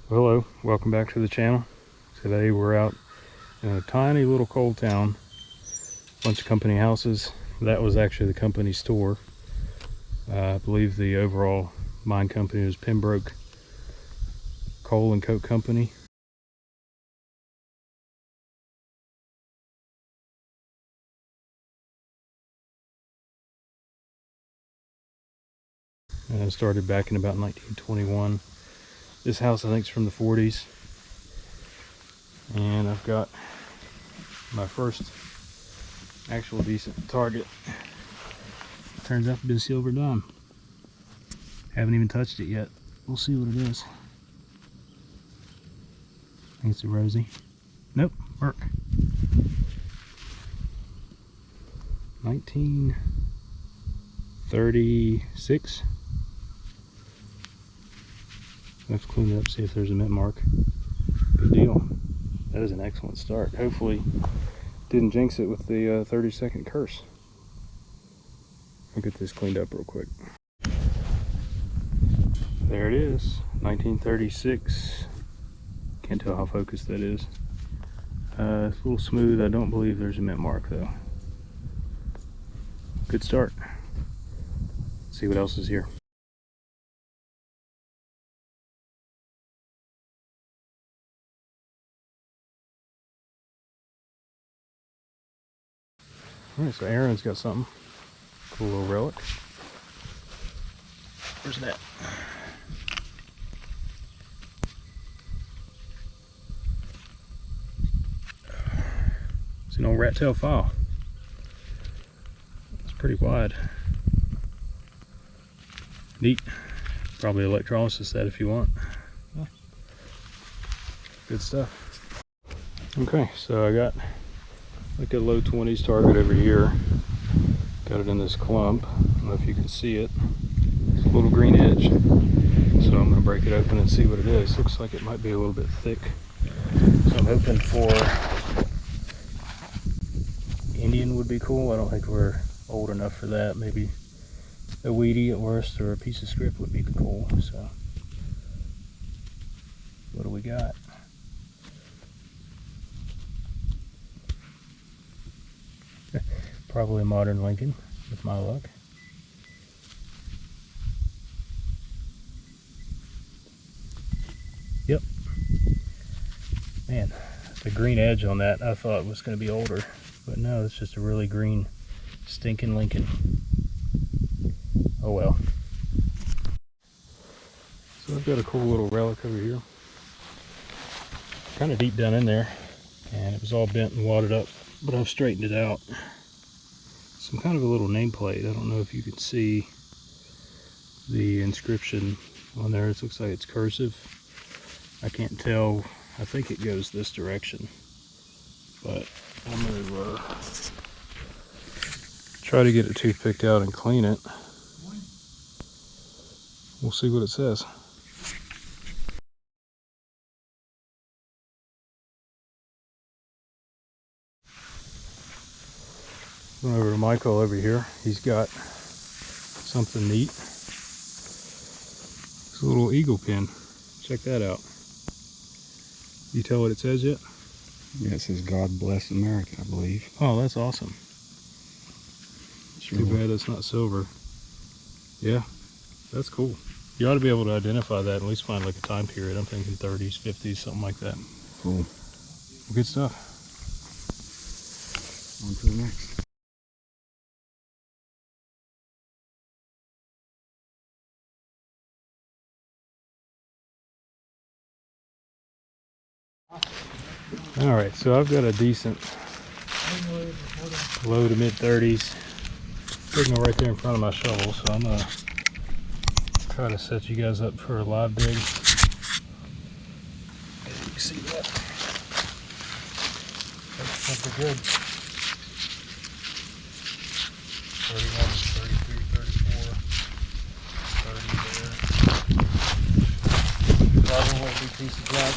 Hello, welcome back to the channel. Today we're out in a tiny little coal town, bunch of company houses. That was actually the company store. I believe the overall mine company was Pembroke Coal and Coke Company. And it started back in about 1921. This house I think is from the 40s. And I've got my first actual decent target. Turns out to be a silver dime. Haven't even touched it yet. We'll see what it is. I think it's a Rosie. Nope, work. 1936. I have to clean it up, see if there's a mint mark. Good deal. That is an excellent start. Hopefully didn't jinx it with the 30-second curse. I'll get this cleaned up real quick. There it is, 1936. Can't tell how focused that is. It's a little smooth. I don't believe there's a mint mark though. Good start. Let's see what else is here. Alright, so Aaron's got something. Cool little relic. Where's that? It's an old rat tail file. It's pretty wide. Neat. Probably electrolysis that if you want. Yeah. Good stuff. Okay, so I got like a low 20s target over here. Got it in this clump. I don't know if you can see it. It's a little green edge. So I'm going to break it open and see what it is. Looks like it might be a little bit thick. So I'm hoping for Indian would be cool. I don't think we're old enough for that. Maybe a weedy at worst, or a piece of script would be cool. So what do we got? Probably a modern Lincoln with my luck. Yep. Man, the green edge on that I thought was going to be older, but no, it's just a really green stinking Lincoln. Oh well. So I've got a cool little relic over here. Kind of deep down in there, and it was all bent and wadded up, but I've straightened it out. Some kind of a little nameplate. I don't know if you can see the inscription on there. It looks like it's cursive. I can't tell. I think it goes this direction, but I'm going to try to get it toothpicked out and clean it. We'll see what it says. Going over to Michael over here. He's got something neat. It's a little eagle pin. Check that out. You tell what it says yet? Yeah, it says God bless America, I believe. Oh, that's awesome. Too bad it's not silver. Yeah, that's cool. You ought to be able to identify that, at least find like a time period. I'm thinking 30s, 50s, something like that. Cool. Well, good stuff. On to the next. All right, so I've got a decent low to mid 30s signal right there in front of my shovel, so I'm gonna try to set you guys up for a live dig. As you can see that. That's something good. 31, 33, 34, 30 there. Probably won't be a piece of black.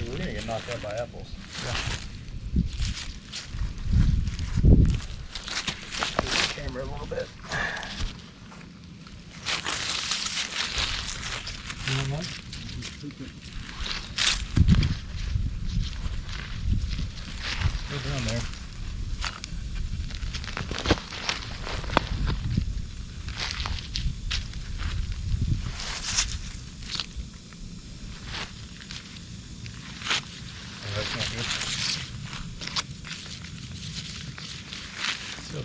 We're gonna get knocked out by apples. Yeah. Move the camera a little bit.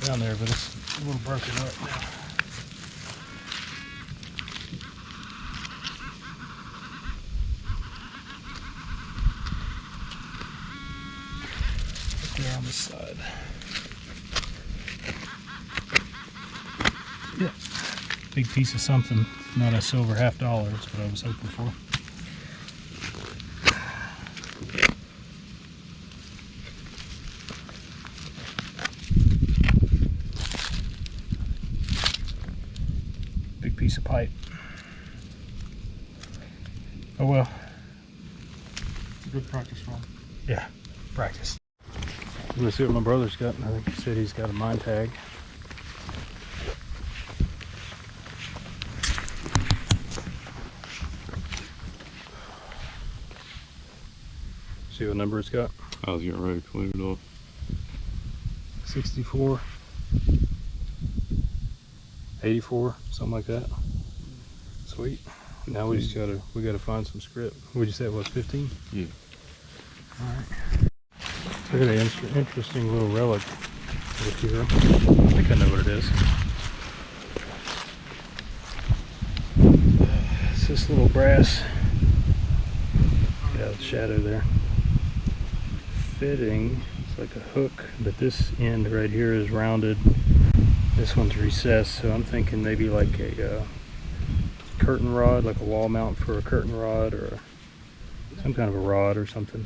down there, but it's a little broken up now. Up there on this side. Yeah, big piece of something. Not a silver $50. That's what I was hoping for. Big piece of pipe. Oh well. It's a good practice run. Yeah, practice. I'm gonna see what my brother's got. I think he said he's got a mine tag. See what number it's got? I was getting ready to clean it off. 64, 84, something like that. Sweet. Now we just gotta find some script. What'd you say it was, 15? Yeah. Alright. Look at an interesting little relic over here. I think I know what it is. It's this little brass, yeah, the shadow there. Fitting, it's like a hook, but this end right here is rounded. This one's recessed, so I'm thinking maybe like a curtain rod, like a wall mount for a curtain rod, or some kind of a rod or something.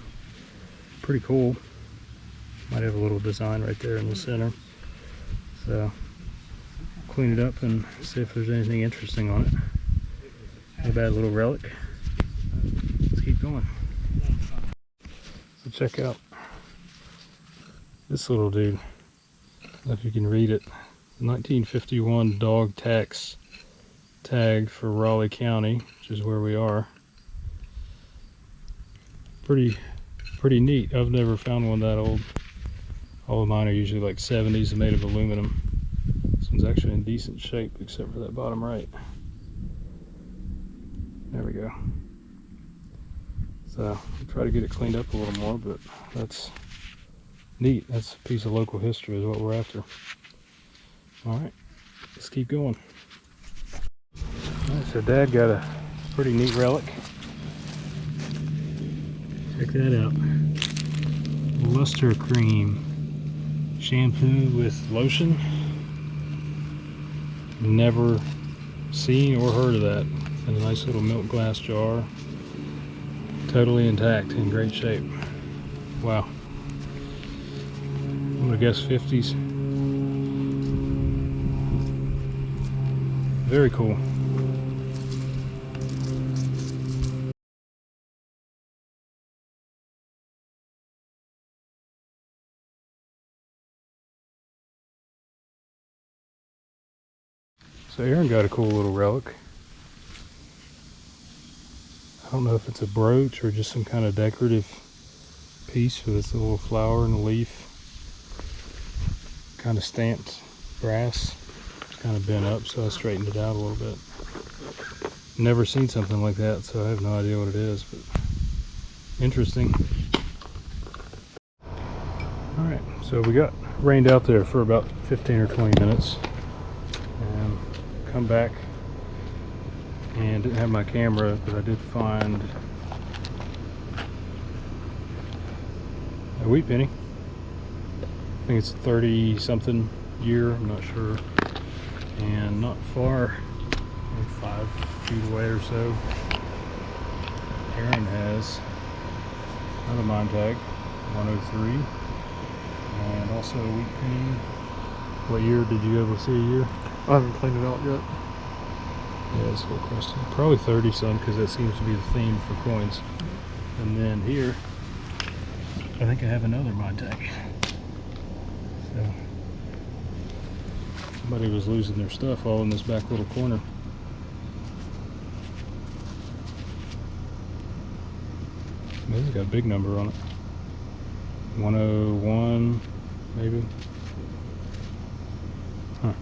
Pretty cool. Might have a little design right there in the center. So clean it up and see if there's anything interesting on it. Not a bad little relic. Let's keep going. So check out this little dude. I don't know if you can read it. 1951 dog tax tag for Raleigh County, which is where we are. Pretty neat. I've never found one that old. All of mine are usually like 70s and made of aluminum. This one's actually in decent shape except for that bottom right. There we go. So I'll try to get it cleaned up a little more, but that's neat. That's a piece of local history is what we're after. Alright, let's keep going. Alright, so Dad got a pretty neat relic. Check that out. Luster cream. Shampoo with lotion. Never seen or heard of that. In a nice little milk glass jar. Totally intact, in great shape. Wow. I'm gonna guess 50s. Very cool. So Aaron got a cool little relic. I don't know if it's a brooch or just some kind of decorative piece with this little flower and a leaf. Kind of stamped brass. It's kind of bent up, so I straightened it out a little bit. Never seen something like that, so I have no idea what it is, but interesting. Alright, so we got rained out there for about 15 or 20 minutes. And come back and didn't have my camera, but I did find a wheat penny. I think it's a 30 something year, I'm not sure. And not far, maybe 5 feet away or so, Aaron has another mine tag, 103, and also a wheat penny. What year did you ever see a year? I haven't cleaned it out yet. Yeah, it's a little crusty. Probably 30 some, because that seems to be the theme for coins. And then here, I think I have another mine tag. So somebody was losing their stuff all in this back little corner. Maybe it's got a big number on it. 101, maybe. Huh.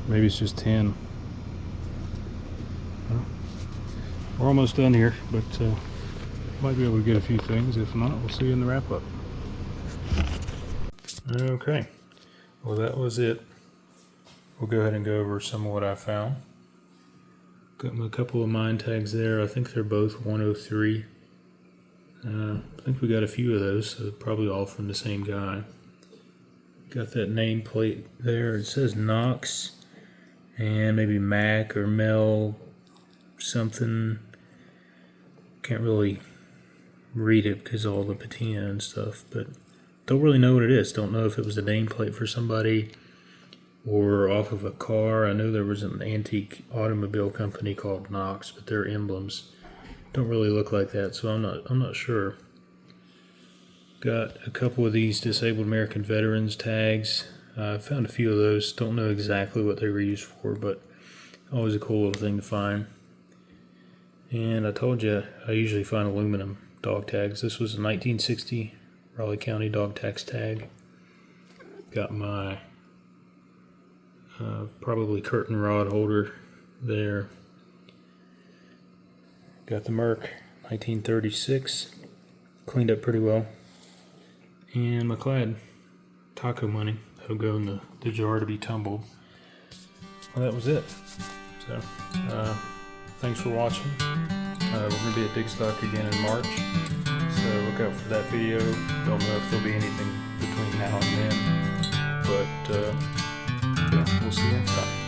Maybe it's just 10. Well, we're almost done here, but might be able to get a few things. If not, we'll see you in the wrap up. Okay, Well, that was it. We'll go ahead and go over some of what I found. Got a couple of mine tags there. I think they're both 103. I think we got a few of those, so probably all from the same guy. Got that nameplate there. It says Knox and maybe Mac or Mel something. Can't really read it because of all the patina and stuff, but don't really know what it is. Don't know if it was a nameplate for somebody or off of a car. I know there was an antique automobile company called Knox, but their emblems don't really look like that, so I'm not sure. Got a couple of these disabled American veterans tags. I found a few of those. Don't know exactly what they were used for, but always a cool little thing to find. And I told you I usually find aluminum dog tags. This was a 1960 Raleigh County dog tax tag. Got my probably curtain rod holder there. Got the Merc 1936, cleaned up pretty well. And my Clad taco money, that'll go in the jar to be tumbled. Well, that was it. So, thanks for watching. We're going to be at Digstock again in March, so look out for that video. Don't know if there'll be anything between now and then, but yeah, we'll see you next time.